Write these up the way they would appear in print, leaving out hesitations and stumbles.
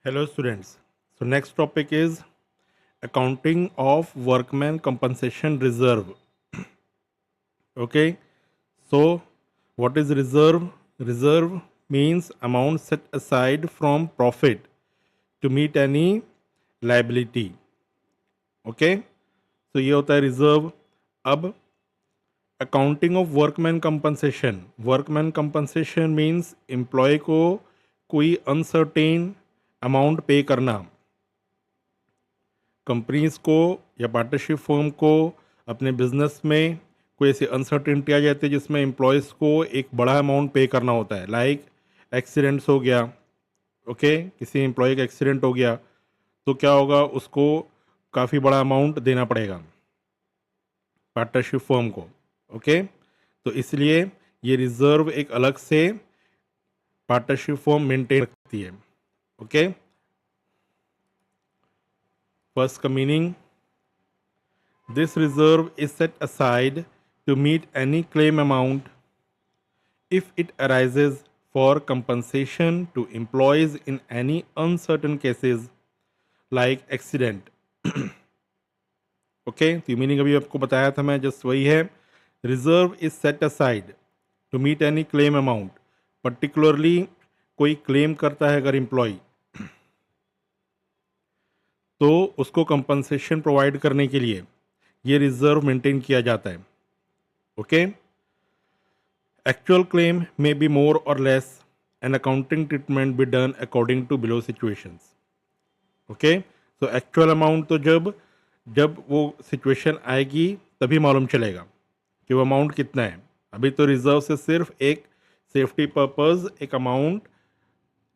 Hello students. So next topic is accounting of workman compensation reserve. Okay. So what is reserve? Reserve means amount set aside from profit to meet any liability. Okay. So ये होता है reserve. अब accounting of workman compensation. Workman compensation means employee को कोई uncertain amount पे करना. Companies को या पार्टनरशिप फर्म को अपने बिजनेस में कोई ऐसी अनसर्टेनिटी आ जाती है जिसमें एम्प्लॉयज़ को एक बड़ा अमाउंट पे करना होता है. लाइक एक्सीडेंट्स हो गया. ओके, किसी एम्प्लॉय का एक्सीडेंट हो गया तो क्या होगा, उसको काफ़ी बड़ा अमाउंट देना पड़ेगा पार्टनरशिप फर्म को. ओके, तो इसलिए ये रिजर्व एक अलग से पार्टनरशिप फर्म मेंटेन रखती है. ओके, फर्स्ट का meaning, this reserve is set aside to meet any claim amount if it arises for compensation to employees in any uncertain cases like accident. Okay, तो meaning अभी आपको बताया था मैं, just वही है. Reserve is set aside to meet any claim amount. Particularly कोई claim करता है अगर एम्प्लॉय, तो उसको कंपनसेशन प्रोवाइड करने के लिए ये रिजर्व मेंटेन किया जाता है. Okay, actual claim may be more or less and accounting treatment be done according to below situations. Okay, तो एक्चुअल अमाउंट तो जब वो सिचुएशन आएगी तभी मालूम चलेगा कि वो अमाउंट कितना है. अभी तो रिजर्व से सिर्फ एक सेफ्टी पर्पस एक अमाउंट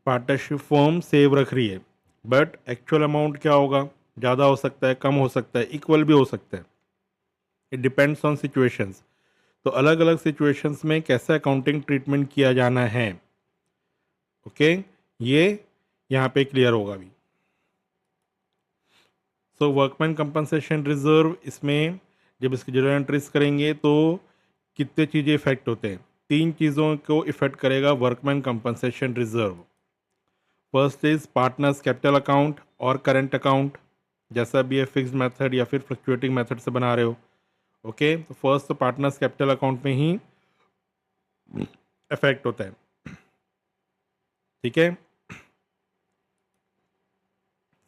पार्टनरशिप फर्म सेव रख रही है, बट एक्चुअल अमाउंट क्या होगा, ज़्यादा हो सकता है, कम हो सकता है, इक्वल भी हो सकता है. It depends on situations. तो अलग अलग सिचुएशंस में कैसा अकाउंटिंग ट्रीटमेंट किया जाना है, ओके, ये यहाँ पे क्लियर होगा अभी. सो वर्कमैन कंपनसेशन रिजर्व, इसमें जब इसकी जर्नल एंट्रीज करेंगे तो कितने चीज़ें इफेक्ट होते हैं. 3 चीज़ों को इफेक्ट करेगा workman compensation reserve. First is partners capital account और करेंट अकाउंट, जैसा भी है फिक्स्ड मेथड या फिर फ्लक्चुएटिंग मेथड से बना रहे हो. ओके, तो फर्स्ट तो पार्टनर्स कैपिटल अकाउंट में ही इफेक्ट होता है. ठीक है.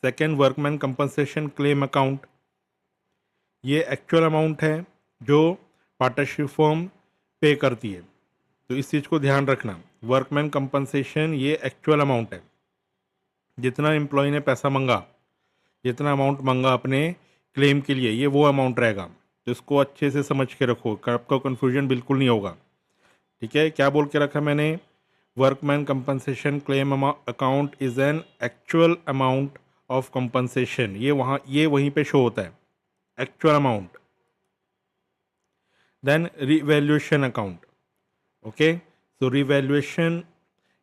Second, workman compensation claim account. ये एक्चुअल अमाउंट है जो पार्टनरशिप फर्म पे करती है, तो इस चीज़ को ध्यान रखना. वर्कमैन कंपनसेशन ये एक्चुअल अमाउंट है. जितना एम्प्लॉय ने पैसा मांगा, जितना अमाउंट मांगा अपने क्लेम के लिए, ये वो अमाउंट रहेगा. तो इसको अच्छे से समझ के रखो, आपका कन्फ्यूजन बिल्कुल नहीं होगा. ठीक है, क्या बोल के रखा मैंने, workman compensation claim account is an actual amount of compensation. ये वहीं पे शो होता है, actual amount. Then revaluation account. Okay, so revaluation,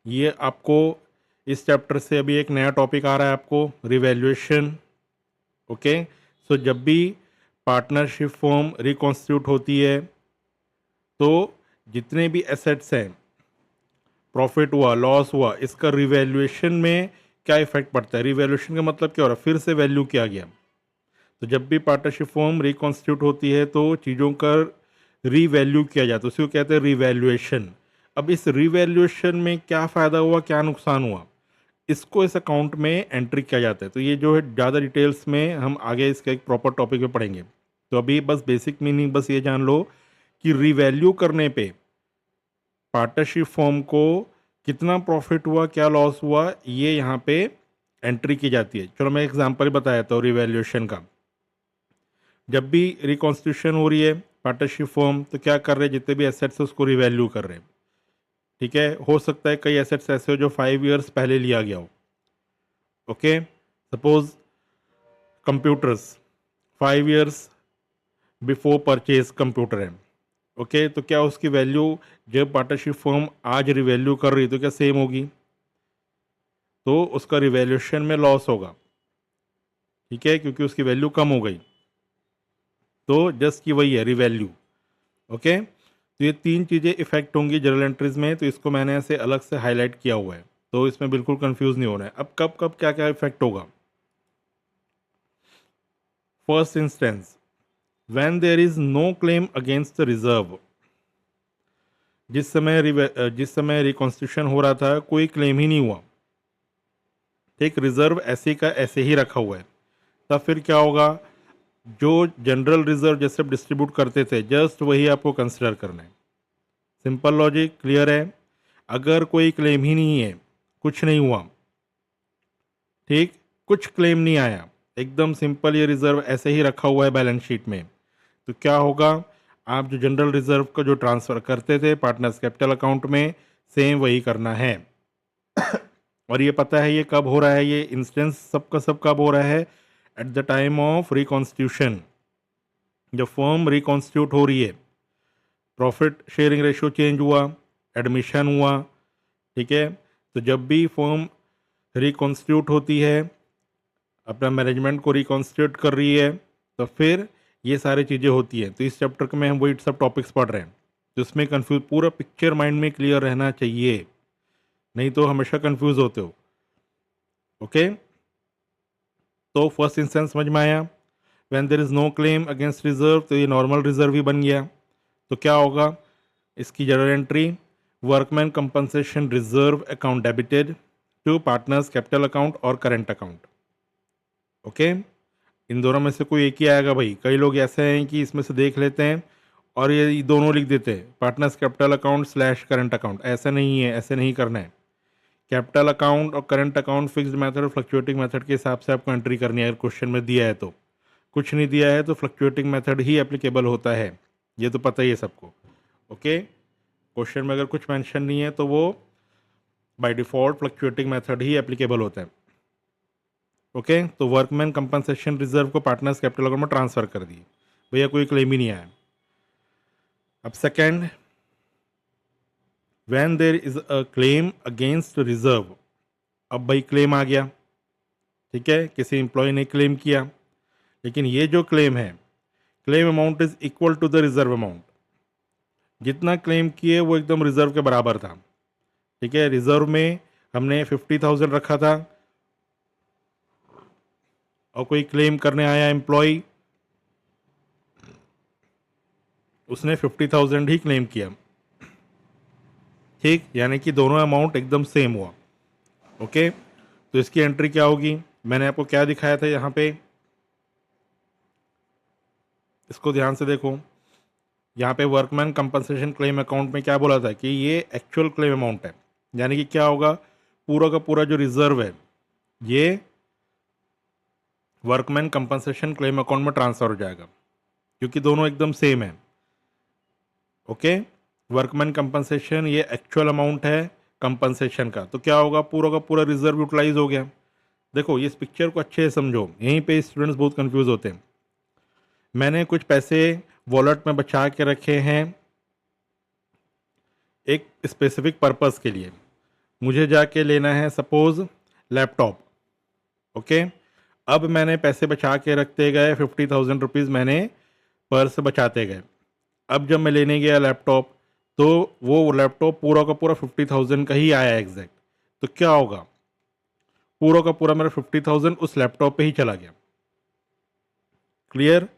ये आपको इस चैप्टर से अभी एक नया टॉपिक आ रहा है आपको, रिवैल्यूएशन. ओके, सो जब भी पार्टनरशिप फर्म रिकॉन्स्टिट्यूट होती है तो जितने भी एसेट्स हैं, प्रॉफिट हुआ, लॉस हुआ, इसका रिवैल्यूएशन में क्या इफेक्ट पड़ता है. रिवैल्यूएशन का मतलब क्या हो रहा है, फिर से वैल्यू किया गया. तो जब भी पार्टनरशिप फर्म रिकॉन्स्टिट्यूट होती है तो चीज़ों का रीवैल्यू किया जाता है, उसी को कहते हैं रिवैल्यूएशन. अब इस रिवैल्यूएशन में क्या फ़ायदा हुआ, क्या नुकसान हुआ, इसको इस अकाउंट में एंट्री किया जाता है. तो ये जो है ज़्यादा डिटेल्स में हम आगे इसका एक प्रॉपर टॉपिक में पढ़ेंगे. तो अभी बस बेसिक मीनिंग बस ये जान लो कि रिवैल्यू करने पे पार्टनरशिप फर्म को कितना प्रॉफिट हुआ, क्या लॉस हुआ, ये यहाँ पे एंट्री की जाती है. चलो मैं एग्जांपल बताया था रिवैल्यूएशन का. जब भी रिकॉन्स्टिट्यूशन हो रही है पार्टनरशिप फर्म, तो क्या कर रहे हैं, जितने भी एसेट्स है उसको रिवैल्यू कर रहे हैं. ठीक है, हो सकता है कई एसेट्स ऐसे हो जो 5 ईयर्स पहले लिया गया हो. Okay, suppose computers 5 years before purchase computer है. ओके, तो क्या उसकी वैल्यू जब पार्टनरशिप फर्म आज रिवैल्यू कर रही है तो क्या सेम होगी, तो उसका रिवैल्यूएशन में लॉस होगा. ठीक है, क्योंकि उसकी वैल्यू कम हो गई. तो जस्ट की वही है रिवैल्यू. ओके, तो ये 3 चीज़ें इफेक्ट होंगी जर्नल एंट्रीज में, तो इसको मैंने ऐसे अलग से हाईलाइट किया हुआ है. तो इसमें बिल्कुल कंफ्यूज नहीं होना है। अब कब कब क्या क्या इफेक्ट होगा। First instance, when there is no claim against the reserve. जिस समय रिकॉन्स्टिट्यूशन हो रहा था कोई क्लेम ही नहीं हुआ, ठीक, रिजर्व ऐसे का ऐसे ही रखा हुआ है, तब फिर क्या होगा, जो जनरल रिजर्व जैसे डिस्ट्रीब्यूट करते थे जस्ट वही आपको कंसिडर करना है। सिंपल लॉजिक, क्लियर है। अगर कोई क्लेम ही नहीं है, कुछ नहीं हुआ, ठीक, कुछ क्लेम नहीं आया, एकदम सिंपल ये रिजर्व ऐसे ही रखा हुआ है बैलेंस शीट में, तो क्या होगा, आप जो जनरल रिजर्व का जो ट्रांसफ़र करते थे पार्टनर्स कैपिटल अकाउंट में, सेम वही करना है। और ये पता है ये कब हो रहा है, ये इंस्टेंस सबका सब कब हो रहा है, at the time of reconstitution. जब फर्म रिकॉन्स्टिट्यूट हो रही है, प्रॉफिट शेयरिंग रेशियो चेंज हुआ, एडमिशन हुआ, ठीक है, तो जब भी फर्म रिकॉन्स्टिट्यूट होती है, अपना मैनेजमेंट को रिकॉन्स्टिट्यूट कर रही है, तो फिर ये सारी चीज़ें होती हैं। तो इस चैप्टर में हम वही सब टॉपिक्स पढ़ रहे हैं, तो इसमें कंफ्यूज, पूरा पिक्चर माइंड में क्लियर रहना चाहिए, नहीं तो हमेशा कंफ्यूज होते हो। ओके, तो फर्स्ट इंस्टेंस समझ में आया, when there is no claim against reserve, तो ये नॉर्मल रिजर्व ही बन गया। तो क्या होगा इसकी journal entry, workman compensation reserve account debited to partners capital account और करेंट अकाउंट। ओके, इन दोनों में से कोई एक ही आएगा भाई। कई लोग ऐसे हैं कि इसमें से देख लेते हैं और ये दोनों लिख देते हैं, partners capital account slash current account. ऐसा नहीं है, ऐसे नहीं करना है। कैपिटल अकाउंट और करंट अकाउंट फिक्स्ड मेथड और फ्लक्चुएटिंग मेथड के हिसाब से आपको एंट्री करनी है। अगर क्वेश्चन में दिया है तो, कुछ नहीं दिया है तो फ्लक्चुएटिंग मेथड ही एप्लीकेबल होता है, ये तो पता ही है सबको। ओके, क्वेश्चन में अगर कुछ मेंशन नहीं है तो वो बाय डिफ़ॉल्ट फ्लक्चुएटिंग मेथड ही एप्लीकेबल होता है। ओके, तो वर्कमैन कंपनसेशन रिजर्व को पार्टनर्स कैपिटल अकाउंट में ट्रांसफ़र कर दिए, भैया कोई क्लेम ही नहीं आया। अब second, when there is a claim against reserve. अब भाई क्लेम आ गया, ठीक है, किसी एम्प्लॉय ने क्लेम किया, लेकिन ये जो क्लेम है, claim amount is equal to the reserve amount. जितना क्लेम किए वो एकदम रिजर्व के बराबर था, ठीक है। रिजर्व में हमने 50,000 रखा था और कोई क्लेम करने आया एम्प्लॉय, उसने 50,000 ही क्लेम किया, ठीक, यानी कि दोनों अमाउंट एकदम सेम हुआ। ओके, तो इसकी एंट्री क्या होगी, मैंने आपको क्या दिखाया था यहाँ पे, इसको ध्यान से देखो। यहाँ पे वर्कमैन कंपनसेशन क्लेम अकाउंट में क्या बोला था कि ये एक्चुअल क्लेम अमाउंट है, यानी कि क्या होगा, पूरा का पूरा जो रिजर्व है ये वर्कमैन कंपनसेशन क्लेम अकाउंट में ट्रांसफ़र हो जाएगा, क्योंकि दोनों एकदम सेम है। ओके, वर्कमैन कंपनसेशन ये एक्चुअल अमाउंट है कंपनसेशन का, तो क्या होगा, पूरा का पूरा रिजर्व यूटिलाइज हो गया। देखो ये इस पिक्चर को अच्छे से समझो, यहीं पे स्टूडेंट्स बहुत कंफ्यूज होते हैं। मैंने कुछ पैसे वॉलेट में बचा के रखे हैं एक स्पेसिफिक पर्पस के लिए, मुझे जाके लेना है सपोज लैपटॉप। ओके, अब मैंने पैसे बचा के रखते गए, 50,000 रुपीज़ मैंने पर्स बचाते गए। अब जब मैं लेने गया लैपटॉप, तो वो लैपटॉप पूरा का पूरा 50,000 का ही आया एग्जैक्ट, तो क्या होगा, पूरा का पूरा मेरा 50,000 उस लैपटॉप पे ही चला गया। क्लियर,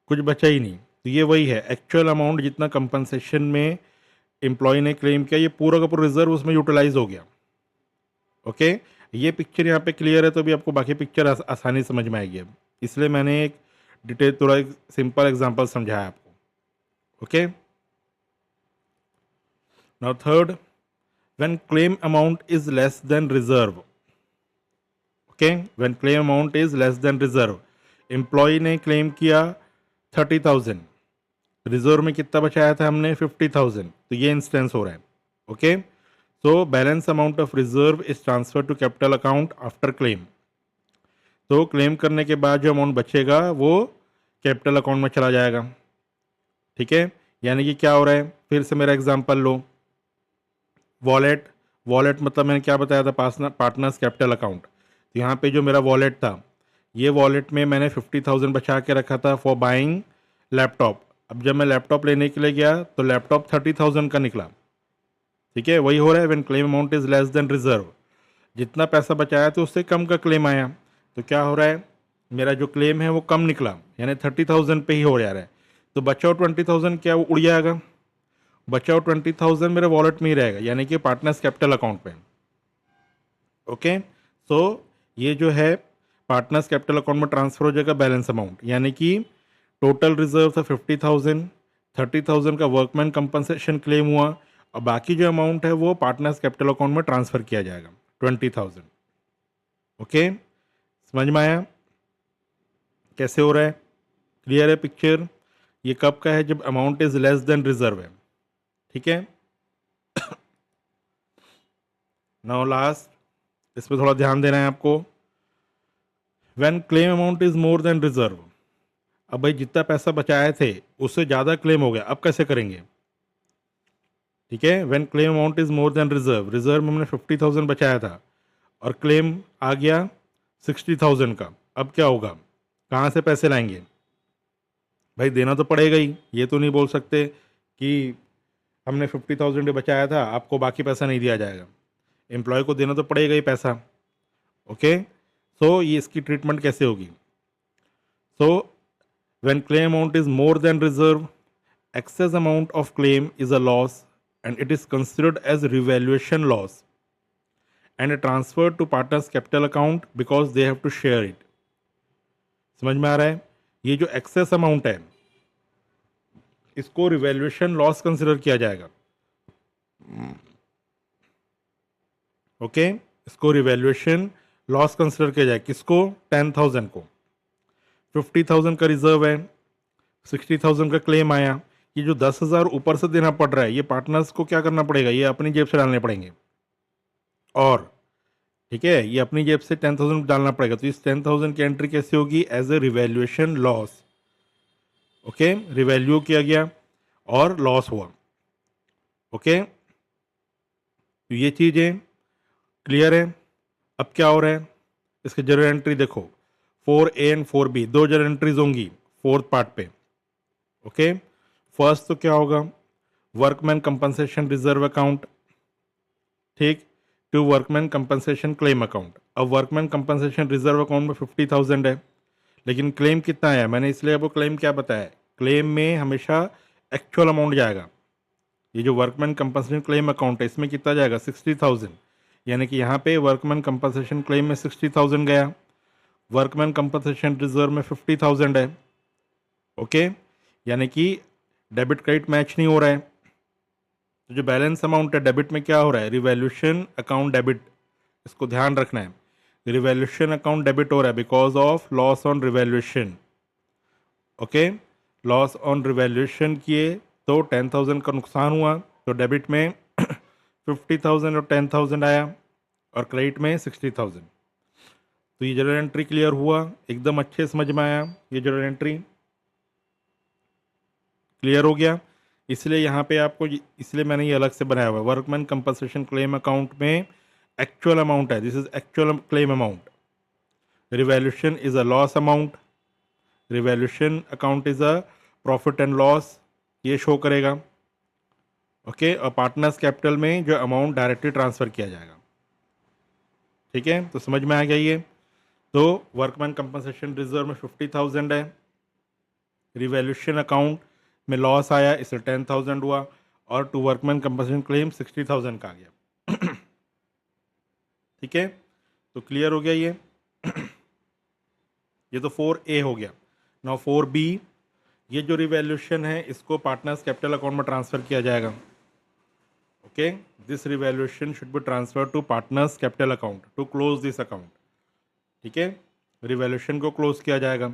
कुछ बचा ही नहीं। तो ये वही है, एक्चुअल अमाउंट जितना कंपनसेशन में एम्प्लॉय ने क्लेम किया, ये पूरा का पूरा रिजर्व उसमें यूटिलाइज हो गया। ओके, ये पिक्चर यहाँ पे क्लियर है, तो भी आपको बाकी पिक्चर आसानी समझ में आएगी। अब इसलिए मैंने एक डिटेल थोड़ा एक सिंपल एग्जांपल समझाया आपको। Okay, now third, when claim amount is less than reserve. Okay, when claim amount is less than reserve, employee ने क्लेम किया 30,000, रिजर्व में कितना बचाया था हमने 50,000, तो ये इंस्टेंस हो रहा है। Okay, so balance amount of reserve is transfer to capital account after claim. तो क्लेम करने के बाद जो अमाउंट बचेगा वो कैपिटल अकाउंट में चला जाएगा, ठीक है। यानी कि क्या हो रहा है, फिर से मेरा एग्जांपल लो, वॉलेट, वॉलेट मतलब मैंने क्या बताया था, पार्टनर्स कैपिटल अकाउंट। तो यहाँ पे जो मेरा वॉलेट था, ये वॉलेट में मैंने 50,000 बचा के रखा था फॉर बाइंग लैपटॉप। अब जब मैं लैपटॉप लेने के लिए गया तो लैपटॉप 30,000 का निकला, ठीक है। वही हो रहा है when claim amount is less than reserve. जितना पैसा बचाया तो उससे कम का क्लेम आया, तो क्या हो रहा है, मेरा जो क्लेम है वो कम निकला, यानी 30,000 पे ही हो जा रहा है। तो बचाओ 20,000 क्या वो उड़ जाएगा, बचाओ 20,000 मेरे वॉलेट में ही रहेगा, यानी कि पार्टनर्स कैपिटल अकाउंट में। ओके, सो ये जो है पार्टनर्स कैपिटल अकाउंट में ट्रांसफर हो जाएगा बैलेंस अमाउंट, यानी कि टोटल रिजर्व था 50,000, 30,000 का वर्कमैन कंपनसेशन क्लेम हुआ, और बाकी जो अमाउंट है वो पार्टनर्स कैपिटल अकाउंट में ट्रांसफर किया जाएगा 20,000। ओके, समझ में आया कैसे हो रहा है, क्लियर है पिक्चर। ये कब का है, जब amount is less than reserve है, ठीक है। नाउ लास्ट, इस पर थोड़ा ध्यान देना है आपको। When claim amount is more than reserve, अब भाई जितना पैसा बचाए थे उससे ज़्यादा क्लेम हो गया, अब कैसे करेंगे, ठीक है। When claim amount is more than reserve, reserve में हमने 50,000 बचाया था और क्लेम आ गया 60,000 का, अब क्या होगा, कहाँ से पैसे लाएंगे, भाई देना तो पड़ेगा ही, ये तो नहीं बोल सकते कि हमने 50,000 बचाया था आपको बाकी पैसा नहीं दिया जाएगा, एम्प्लॉय को देना तो पड़ेगा ही पैसा। ओके, सो ये इसकी ट्रीटमेंट कैसे होगी, so when claim amount is more than reserve, excess amount of claim is a loss and it is considered as revaluation loss and transferred to partners capital account because they have to share it। समझ में आ रहा है, ये जो excess amount है इसको revaluation loss consider किया जाएगा। ओके, इसको रिवैल्यूएशन लॉस कंसिडर किया जाएगा, किसको, 10,000 को। 50,000 का रिजर्व है, 60,000 का क्लेम आया, ये जो 10,000 ऊपर से देना पड़ रहा है ये पार्टनर्स को क्या करना पड़ेगा, ये अपनी जेब से डालने पड़ेंगे, और ठीक है ये अपनी जेब से 10,000 डालना पड़ेगा, तो इस 10,000 की एंट्री कैसे होगी, as a revaluation loss. Okay, revalue किया गया और लॉस हुआ। ओके, तो ये चीज़ें क्लियर है। अब क्या हो रहा है, इसके जर्नल एंट्री देखो, 4A एंड 4B दो जर्नल एंट्रीज होंगी फोर्थ पार्ट पे। ओके, फर्स्ट तो क्या होगा, वर्कमैन कंपनसेशन रिजर्व अकाउंट, ठीक, to workman compensation claim account. अब वर्कमैन कंपनसेशन रिजर्व अकाउंट में 50,000 है, लेकिन क्लेम कितना आया, मैंने इसलिए आपको क्लेम क्या बताया, क्लेम में हमेशा एक्चुअल अमाउंट जाएगा। ये जो वर्कमैन कंपनसेशन क्लेम अकाउंट है इसमें कितना जाएगा, 60,000, यानी कि यहाँ पे वर्कमैन कंपनसेशन क्लेम में 60,000 गया, वर्कमैन कंपनसेशन रिजर्व में 50,000 है। ओके, यानी कि डेबिट क्रेडिट मैच नहीं हो रहा है, तो जो बैलेंस अमाउंट है डेबिट में क्या हो रहा है, रिवैल्यूएशन अकाउंट डेबिट, इसको ध्यान रखना है, रिवैल्यूएशन अकाउंट डेबिट हो रहा है because of loss on revaluation. Okay, loss on revaluation किए तो 10,000 का नुकसान हुआ, तो डेबिट में 50,000 और 10,000 आया और क्रेडिट में 60,000। तो ये जर्नल एंट्री क्लियर हुआ, एकदम अच्छे समझ में आया, ये जर्नल एंट्री क्लियर हो गया। इसलिए यहाँ पे आपको इसलिए मैंने ये अलग से बनाया हुआ है, वर्कमैन कंपनसेशन क्लेम अकाउंट में एक्चुअल अमाउंट है, this is actual claim amount, revaluation is a loss amount, revaluation account is a profit and loss, ये शो करेगा। ओके, और पार्टनर्स कैपिटल में जो अमाउंट डायरेक्टली ट्रांसफ़र किया जाएगा, ठीक है, तो समझ में आ गया ये। तो वर्कमैन कंपनसेशन रिजर्व में 50,000 है, रिवैल्यूएशन अकाउंट में लॉस आया इससे 10,000 हुआ, और टू वर्कमैन कंपनसेशन क्लेम 60,000 का आ गया। ठीक है, तो क्लियर हो गया ये तो 4A हो गया। नाउ 4B, ये जो रिवैल्यूएशन है इसको पार्टनर्स कैपिटल अकाउंट में ट्रांसफ़र किया जाएगा। Okay, this revaluation should be transfer to partners capital account to close this account. ठीक है, रिवैल्यूएशन को क्लोज किया जाएगा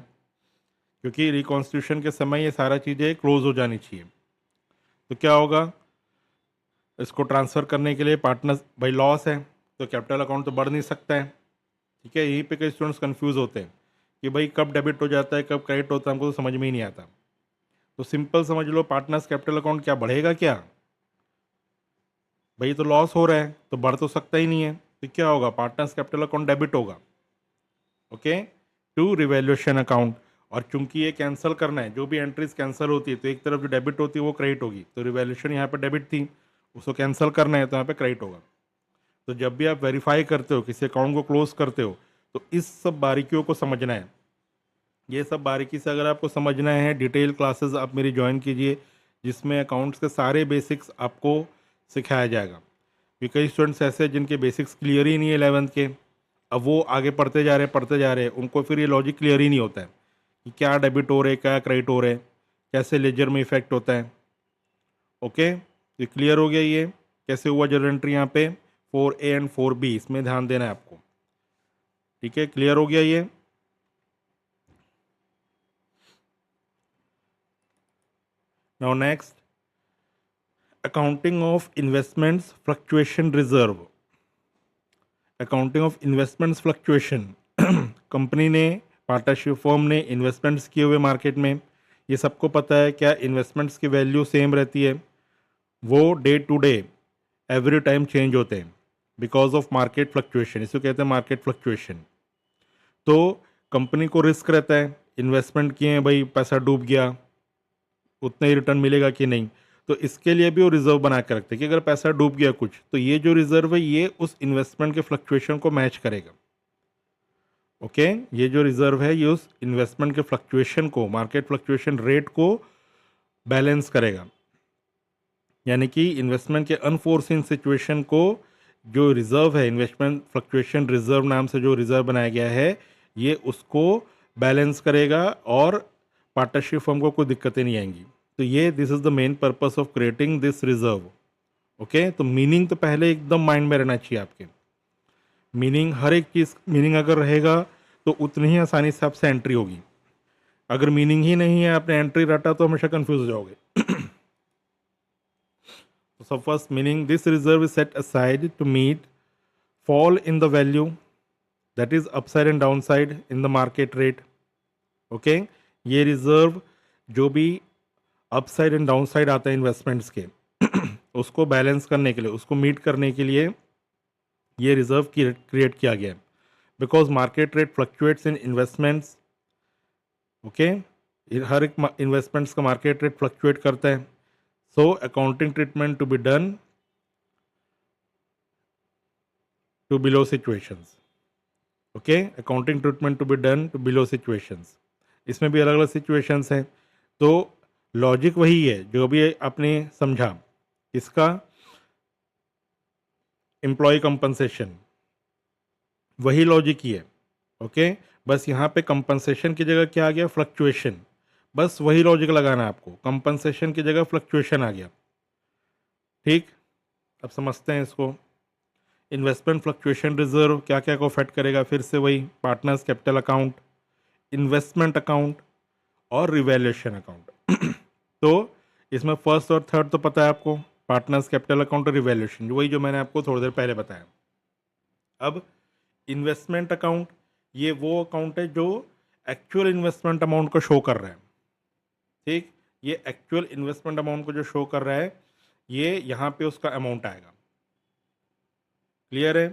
क्योंकि रिकॉन्स्टिट्यूशन के समय ये सारा चीज़ें क्लोज हो जानी चाहिए। तो क्या होगा, इसको ट्रांसफ़र करने के लिए पार्टनर्स, भाई लॉस है तो कैपिटल अकाउंट तो बढ़ नहीं सकता है। ठीक है, यहीं पे कई स्टूडेंट्स कंफ्यूज होते हैं कि भाई कब डेबिट हो जाता है कब क्रेडिट होता है, हमको तो समझ में ही नहीं आता। तो सिंपल समझ लो, पार्टनर्स कैपिटल अकाउंट क्या बढ़ेगा क्या, भाई तो लॉस हो रहा है तो बढ़ तो सकता ही नहीं है, तो क्या होगा, पार्टनर्स कैपिटल अकाउंट डेबिट होगा। ओके, टू रिवैल्यूएशन अकाउंट, और चूंकि ये कैंसिल करना है, जो भी एंट्रीज कैंसिल होती है तो एक तरफ जो डेबिट होती है वो क्रेडिट होगी, तो रिवैल्यूएशन यहाँ पे डेबिट थी, उसको कैंसिल करना है तो यहाँ पे क्रेडिट होगा। तो जब भी आप वेरीफाई करते हो, किसी अकाउंट को क्लोज करते हो, तो इस सब बारीकियों को समझना है। ये सब बारीकी से अगर आपको समझना है, डिटेल क्लासेस आप मेरी ज्वाइन कीजिए, जिसमें अकाउंट्स के सारे बेसिक्स आपको सिखाया जाएगा। कि कई स्टूडेंट्स ऐसे हैं जिनके बेसिक्स क्लियर ही नहीं है 11th के, अब वो आगे पढ़ते जा रहे हैं, उनको फिर ये लॉजिक क्लियर ही नहीं होता है कि क्या डेबिट हो रहा है, क्या क्रेडिट हो रहा है, कैसे लेजर में इफेक्ट होता है। ओके, तो क्लियर हो गया ये कैसे हुआ जर्नल एंट्री यहाँ पे 4A एंड 4B, इसमें ध्यान देना है आपको। ठीक है, क्लियर हो गया ये। Now next, accounting of investments fluctuation reserve. Accounting of investments fluctuation, company ने, पार्टनरशिप फर्म ने इन्वेस्टमेंट्स किए हुए मार्केट में, ये सबको पता है क्या इन्वेस्टमेंट्स की वैल्यू सेम रहती है, वो day to day every time change होते हैं बिकॉज ऑफ मार्केट फ्लक्चुएशन, इसको कहते हैं मार्केट फ्लक्चुएशन। तो कंपनी को रिस्क रहता है, इन्वेस्टमेंट किए हैं भाई, पैसा डूब गया, उतना ही रिटर्न मिलेगा कि नहीं, तो इसके लिए भी वो रिजर्व बना के रखते हैं कि अगर पैसा डूब गया कुछ, तो ये जो रिजर्व है ये उस इन्वेस्टमेंट के फ्लक्चुएशन को मैच करेगा। ओके, ये जो रिजर्व है ये उस इन्वेस्टमेंट के फ्लक्चुएशन को, मार्केट फ्लक्चुएशन रेट को बैलेंस करेगा। यानी कि इन्वेस्टमेंट के अनफोर्सिन सिचुएशन को जो रिजर्व है, इन्वेस्टमेंट फ्लक्चुएशन रिजर्व नाम से जो रिजर्व बनाया गया है, ये उसको बैलेंस करेगा और पार्टनरशिप फर्म को कोई दिक्कतें नहीं आएंगी। तो ये this is the main purpose of creating this reserve. Okay, तो मीनिंग तो पहले एकदम माइंड में रहना चाहिए आपके। मीनिंग, हर एक चीज़ मीनिंग अगर रहेगा तो उतनी ही आसानी से आपसे एंट्री होगी। अगर मीनिंग ही नहीं है, आपने एंट्री रटा, तो हमेशा कंफ्यूज हो जाओगे। So first meaning, this reserve is set aside to meet fall in the value, that is upside and downside in the market rate. Okay, ये रिजर्व जो भी अपसाइड एंड डाउनसाइड आता है इन्वेस्टमेंट्स के उसको बैलेंस करने के लिए, उसको मीट करने के लिए ये रिजर्व क्रिएट किया गया है। Because market rate fluctuates in investments. Okay, हर एक इन्वेस्टमेंट्स का मार्केट रेट फ्लक्चुएट करता है। So accounting treatment to be done to below situations. Okay, accounting treatment to be done to below situations. इसमें भी अलग अलग सिचुएशंस हैं। तो लॉजिक वही है जो भी आपने समझा, इसका एम्प्लॉय कंपनसेशन वही लॉजिक ही है। ओके, बस यहाँ पे कंपनसेशन की जगह क्या आ गया, फ्लक्चुएशन। बस वही लॉजिक लगाना है आपको, कंपनसेशन की जगह फ्लक्चुएशन आ गया। ठीक, अब समझते हैं इसको। इन्वेस्टमेंट फ्लक्चुएशन रिजर्व क्या क्या को अफेक्ट करेगा, फिर से वही partners capital account, investment account और रिवैल्यूएशन अकाउंट। तो इसमें फर्स्ट और थर्ड तो पता है आपको, पार्टनर्स कैपिटल अकाउंट और रिवैल्यूएशन, वही जो मैंने आपको थोड़ी देर पहले बताया। अब इन्वेस्टमेंट अकाउंट, ये वो अकाउंट है जो एक्चुअल इन्वेस्टमेंट अमाउंट को शो कर रहा है। ठीक, ये एक्चुअल इन्वेस्टमेंट अमाउंट को जो शो कर रहा है, ये यहाँ पे उसका अमाउंट आएगा। क्लियर है?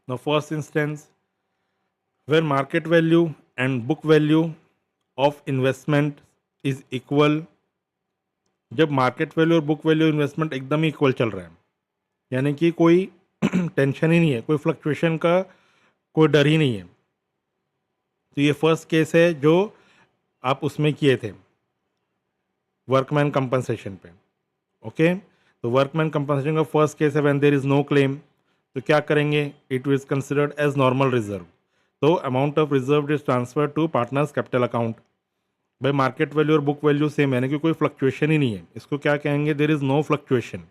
Now first instance, when market value and book value of investment is equal, जब मार्केट वैल्यू और बुक वैल्यू इन्वेस्टमेंट एकदम ही इक्वल चल रहा है, यानी कि कोई टेंशन ही नहीं है, कोई फ्लक्चुएशन का कोई डर ही नहीं है, तो ये फर्स्ट केस है जो आप उसमें किए थे वर्कमैन कंपनसेशन पे। ओके, तो वर्कमैन कंपनसेशन का फर्स्ट केस है when there is no claim, तो क्या करेंगे, it is considered as normal reserve. तो amount of reserve is transfer to partners capital account. भाई मार्केट वैल्यू और बुक वैल्यू सेम है, यानी कि कोई फ्लक्चुएशन ही नहीं है, इसको क्या कहेंगे, there is no fluctuation.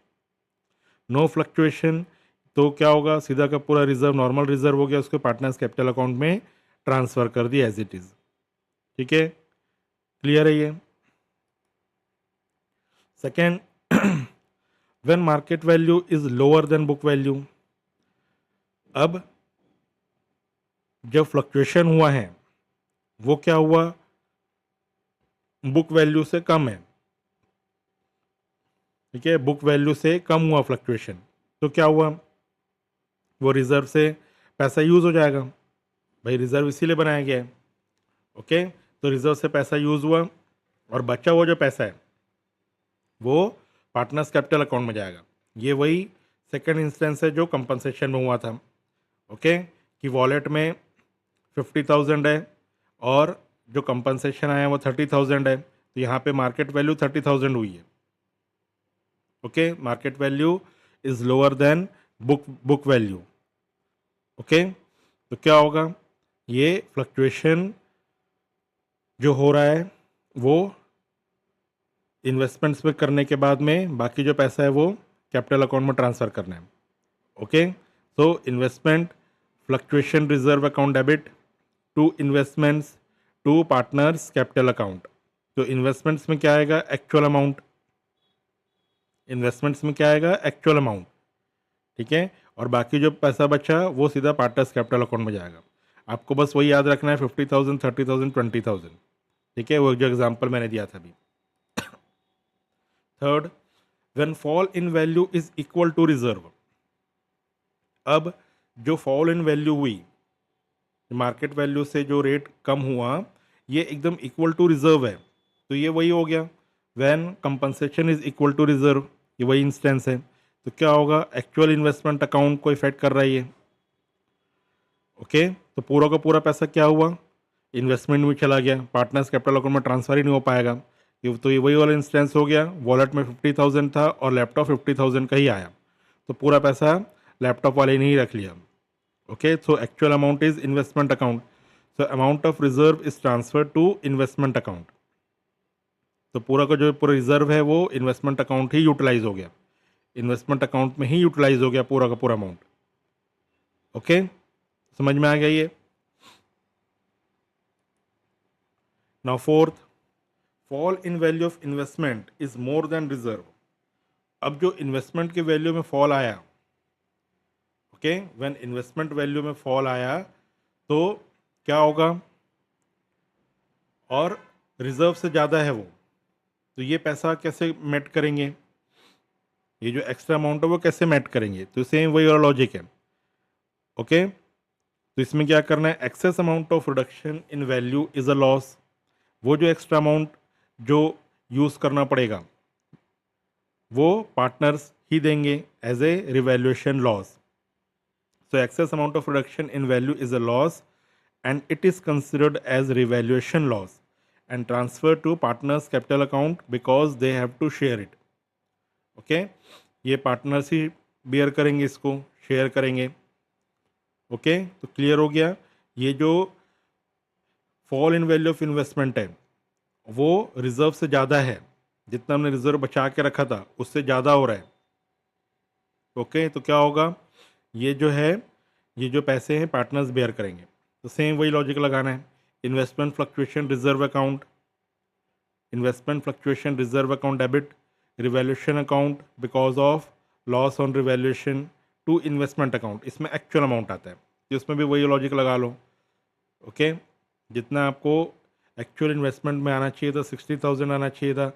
No fluctuation, तो क्या होगा, सीधा का पूरा रिजर्व नॉर्मल रिजर्व हो गया, उसको पार्टनर्स कैपिटल अकाउंट में ट्रांसफर कर दिया एज इट इज। ठीक है, क्लियर है ये। Second, when market value is lower than book value, अब जब फ्लक्चुएशन हुआ है वो क्या हुआ, बुक वैल्यू से कम है। ठीक है, बुक वैल्यू से कम हुआ फ्लक्चुएशन, तो क्या हुआ, वो रिजर्व से पैसा यूज हो जाएगा। भाई रिजर्व इसीलिए बनाया गया है। ओके, तो रिजर्व से पैसा यूज हुआ और बचा हुआ जो पैसा है वो पार्टनर्स कैपिटल अकाउंट में जाएगा। ये वही सेकेंड इंस्टेंस है जो कंपनसेशन में हुआ था, ओके, कि वॉलेट में 50,000 है और जो कंपनसेशन आया वो 30,000 है, तो यहाँ पे मार्केट वैल्यू 30,000 हुई है, okay, market value is lower than book value, okay. तो क्या होगा, ये फ्लक्चुएशन जो हो रहा है वो इन्वेस्टमेंट्स में करने के बाद में बाकी जो पैसा है वो कैपिटल अकाउंट में ट्रांसफ़र करना है, okay. So investment fluctuation reserve account debit to investments to partners capital account. तो इन्वेस्टमेंट्स में क्या आएगा, एक्चुअल अमाउंट, इन्वेस्टमेंट्स में क्या आएगा, एक्चुअल अमाउंट, ठीक है, और बाकी जो पैसा बचा वो सीधा पार्टनर्स कैपिटल अकाउंट में जाएगा। आपको बस वही याद रखना है, 50,000, 30,000, 20,000, ठीक है, वो जो एग्जाम्पल मैंने दिया था अभी। Third, when fall in value is equal to reserve. अब जो फॉल इन वैल्यू हुई, मार्केट वैल्यू से जो रेट कम हुआ, ये एकदम इक्वल टू रिजर्व है, तो ये वही हो गया when compensation is equal to reserve, ये वही इंस्टेंस है। तो क्या होगा, एक्चुअल इन्वेस्टमेंट अकाउंट को इफेक्ट कर रहा है ये, ओके। तो पूरा का पूरा पैसा क्या हुआ, इन्वेस्टमेंट में चला गया, पार्टनर्स कैपिटल अकाउंट में ट्रांसफर ही नहीं हो पाएगा। तो ये वही वाला इंस्टेंस हो गया, वॉलेट में 50,000 था और लैपटॉप 50,000 का ही आया, तो पूरा पैसा लैपटॉप वाले ने ही रख लिया, okay. So actual amount is investment account, so amount of reserve is transfer to investment account. तो पूरा का जो पूरा रिजर्व है वो इन्वेस्टमेंट अकाउंट ही यूटिलाइज हो गया, इन्वेस्टमेंट अकाउंट में ही यूटिलाइज हो गया पूरा का पूरा अमाउंट, ओके। समझ में आ गया ये। Now fourth, fall in value of investment is more than reserve. अब जो इन्वेस्टमेंट के वैल्यू में फॉल आया, ओके, व्हेन इन्वेस्टमेंट वैल्यू में फॉल आया तो क्या होगा, और रिजर्व से ज़्यादा है वो, तो ये पैसा कैसे मेट करेंगे, ये जो एक्स्ट्रा अमाउंट है वो कैसे मेट करेंगे। तो सेम वही और लॉजिक है, ओके। तो इसमें क्या करना है, access amount of reduction in value is a loss. वो जो एक्स्ट्रा अमाउंट जो यूज़ करना पड़ेगा वो पार्टनर्स ही देंगे as a revaluation loss. So excess amount of reduction in value is a loss and it is considered as revaluation loss and transfer to partners capital account because they have to share it, okay. ये partners ही bear करेंगे, इसको share करेंगे, okay. तो clear हो गया, ये जो fall in value of investment है वो रिजर्व से ज़्यादा है, जितना हमने रिजर्व बचा के रखा था उससे ज़्यादा हो रहा है, ओके। तो क्या होगा, ये जो है, ये जो पैसे हैं पार्टनर्स बेयर करेंगे। तो सेम वही लॉजिक लगाना है, investment fluctuation reserve account, investment fluctuation reserve account debit revaluation account because of loss on revaluation to investment account, इसमें एक्चुअल अमाउंट आता है, तो इसमें भी वही लॉजिक लगा लो, ओके। जितना आपको एक्चुअल इन्वेस्टमेंट में आना चाहिए था 60,000 आना चाहिए था,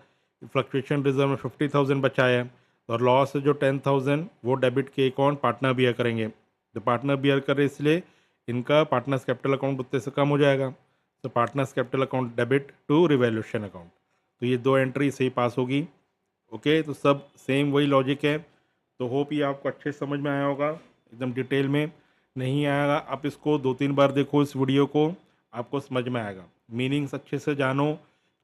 फ्लक्चुएशन रिजर्व में 50,000 बचाया है, और लॉस है जो 10,000 वो डेबिट के अकाउंट पार्टनर बियर करेंगे। तो पार्टनर बियर कर रहे इसलिए इनका पार्टनर्स कैपिटल अकाउंट उतने से कम हो जाएगा, तो partners capital account debit to revaluation account. तो ये दो एंट्री सही पास होगी, ओके। तो सब सेम वही लॉजिक है। तो होप ये आपको अच्छे से समझ में आया होगा, एकदम डिटेल में नहीं आएगा, आप इसको 2-3 बार देखो इस वीडियो को, आपको समझ में आएगा, मीनिंग्स अच्छे से जानो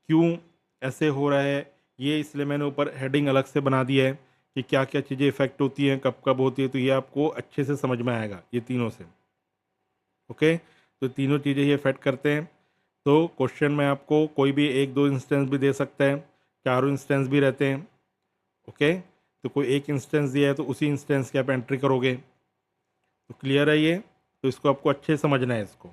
क्यों ऐसे हो रहा है ये, इसलिए मैंने ऊपर हेडिंग अलग से बना दी है कि क्या क्या चीज़ें इफेक्ट होती हैं, कब कब होती है, तो ये आपको अच्छे से समझ में आएगा ये तीनों से, ओके। तो तीनों चीज़ें ये इफेक्ट करते हैं। तो क्वेश्चन में आपको कोई भी 1-2 इंस्टेंस भी दे सकता है, चारों इंस्टेंस भी रहते हैं, ओके। तो कोई एक इंस्टेंस दिया है तो उसी इंस्टेंस की आप एंट्री करोगे। तो क्लियर है ये, तो इसको आपको अच्छे से समझना है इसको।